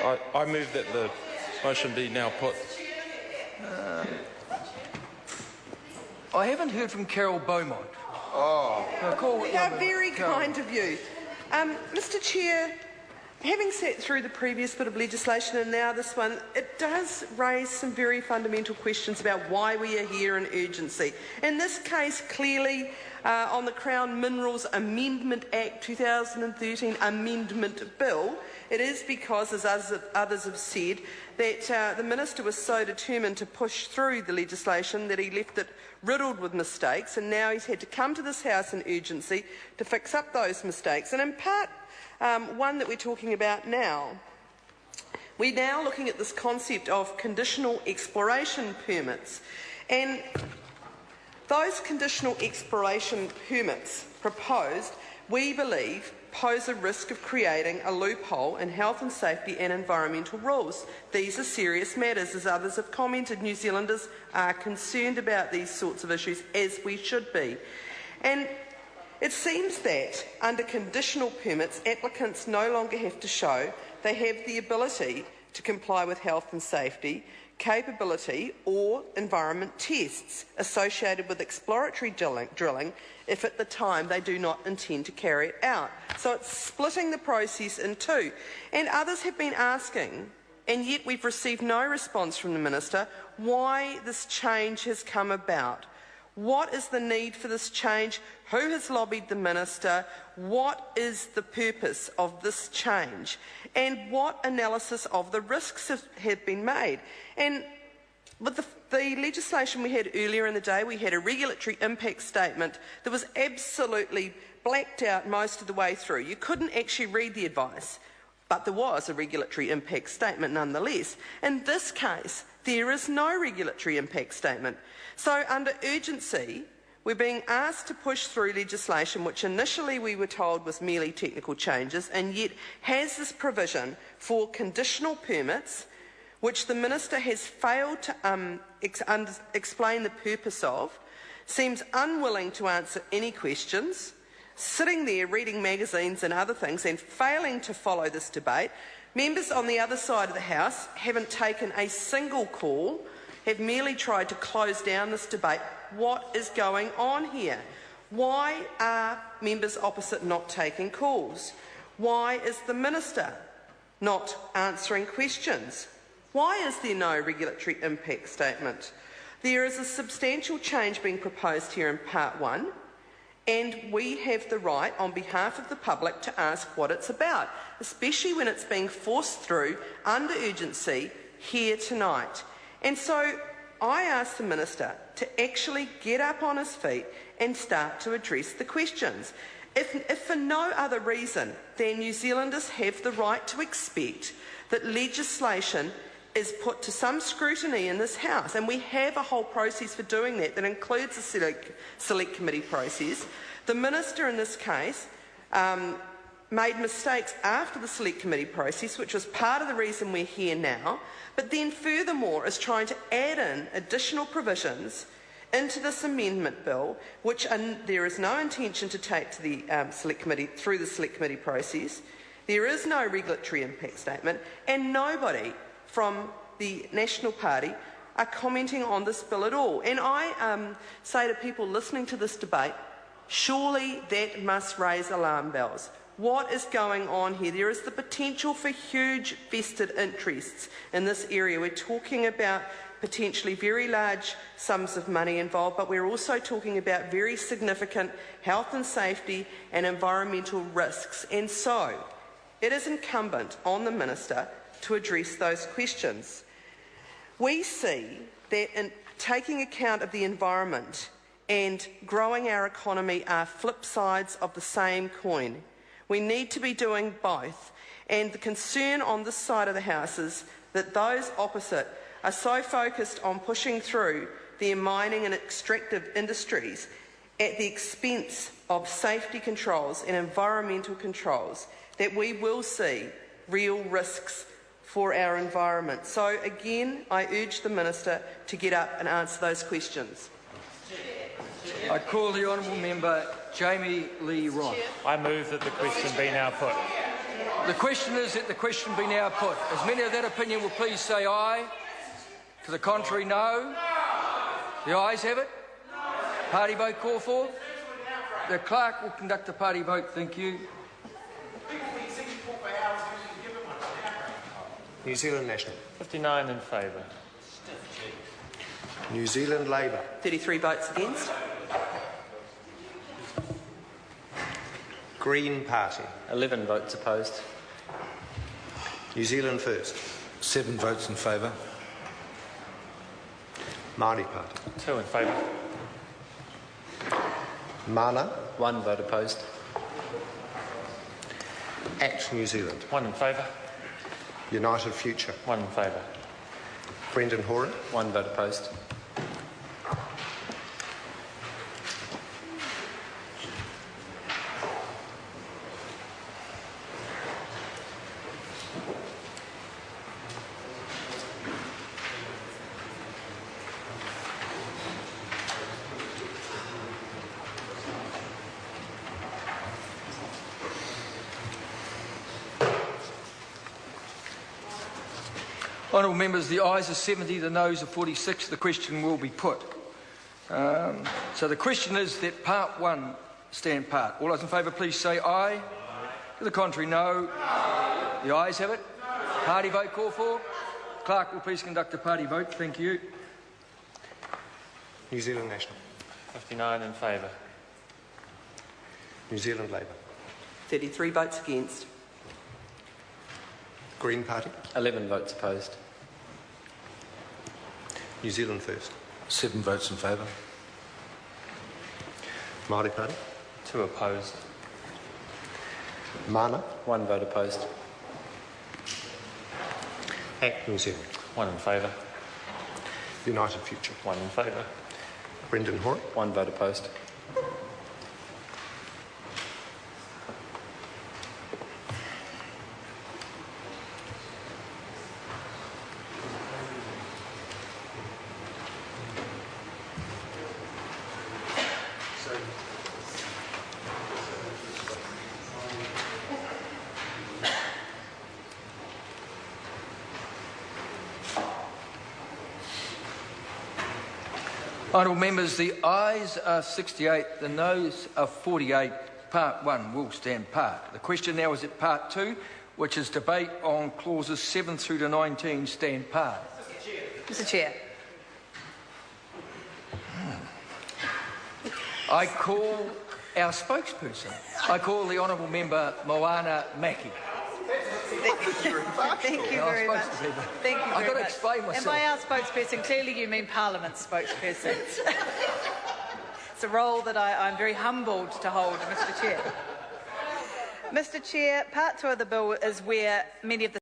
I move that the motion be now put. I haven't heard from Carol Beaumont. How very kind of you. Mr Chair, having sat through the previous bit of legislation and now this one, it does raise some very fundamental questions about why we are here in urgency. In this case, clearly, on the Crown Minerals Amendment Act 2013 Amendment Bill, it is because, as others have said, that the Minister was so determined to push through the legislation that he left it riddled with mistakes, and now he's had to come to this House in urgency to fix up those mistakes. And in part one that we're talking about now, we're now looking at this concept of conditional exploration permits. And those conditional exploration permits proposed, we believe, pose a risk of creating a loophole in health and safety and environmental rules. These are serious matters. As others have commented, New Zealanders are concerned about these sorts of issues, as we should be. And it seems that under conditional permits, applicants no longer have to show they have the ability to comply with health and safety, capability or environment tests associated with exploratory drilling if at the time they do not intend to carry it out. So it's splitting the process in two. And others have been asking, and yet we've received no response from the Minister, why this change has come about. What is the need for this change? Who has lobbied the Minister? What is the purpose of this change? And what analysis of the risks have been made? And with the legislation we had earlier in the day, we had a regulatory impact statement that was absolutely blacked out most of the way through. You couldn't actually read the advice, but there was a regulatory impact statement nonetheless. In this case, there is no regulatory impact statement. So under urgency, we're being asked to push through legislation which initially we were told was merely technical changes, and yet has this provision for conditional permits which the Minister has failed to explain the purpose of, seems unwilling to answer any questions, sitting there reading magazines and other things and failing to follow this debate. Members on the other side of the House haven't taken a single call, have merely tried to close down this debate. What is going on here? Why are members opposite not taking calls? Why is the Minister not answering questions? Why is there no regulatory impact statement? There is a substantial change being proposed here in Part 1, and we have the right, on behalf of the public, to ask what it's about, especially when it's being forced through under urgency here tonight. And so I ask the Minister to actually get up on his feet and start to address the questions. If for no other reason than New Zealanders have the right to expect that legislation is put to some scrutiny in this House, and we have a whole process for doing that includes a select committee process. The Minister in this case made mistakes after the select committee process, which was part of the reason we're here now, but then furthermore is trying to add in additional provisions into this amendment bill, which there is no intention to take to the select committee through the select committee process. There is no regulatory impact statement, and nobody from the National Party are commenting on this bill at all. And I say to people listening to this debate, surely that must raise alarm bells. What is going on here? There is the potential for huge vested interests in this area. We're talking about potentially very large sums of money involved, but we're also talking about very significant health and safety and environmental risks. And so it is incumbent on the Minister to address those questions. We see that in taking account of the environment and growing our economy are flip sides of the same coin. We need to be doing both, and the concern on this side of the House is that those opposite are so focused on pushing through their mining and extractive industries at the expense of safety controls and environmental controls that we will see real risks for our environment. So again, I urge the Minister to get up and answer those questions. I call the Honourable Member Jami-Lee Ross. I move that the question be now put. The question is that the question be now put. As many of that opinion will please say aye. To the contrary, no. The ayes have it. Party vote call for. The clerk will conduct a party vote. Thank you. New Zealand National. 59 in favour. New Zealand Labour. 33 votes against. Green Party. 11 votes opposed. New Zealand First. 7 votes in favour. Māori Party. 2 in favour. Mana. 1 vote opposed. Act New Zealand. 1 in favour. United Future. 1 in favour. Brendan Horan. 1 vote opposed. Honourable members, the ayes are 70, the noes are 46. The question will be put. So the question is that part 1 stand part. All those in favour, please say aye. To the contrary, no. The ayes have it. Party vote call for. Clerk will please conduct a party vote. Thank you. New Zealand National. 59 in favour. New Zealand Labour. 33 votes against. Green Party. 11 votes opposed. New Zealand First. 7 votes in favour. Māori Party. 2 opposed. Mana. 1 vote opposed. Act New Zealand. 1 in favour. United Future. 1 in favour. Brendan Horan. 1 vote opposed. Honourable members, the ayes are 68, the noes are 48. Part 1 will stand part. The question now is at part 2, which is debate on clauses 7 through to 19 stand part. Mr. Chair. I call our spokesperson. I call the Honourable Member Moana Maki. Thank you very much. Thank you very I've got to much. explain myself. And by our spokesperson, clearly you mean Parliament's spokesperson. It's a role that I'm very humbled to hold, Mr. Chair. Mr. Chair, part 2 of the bill is where many of the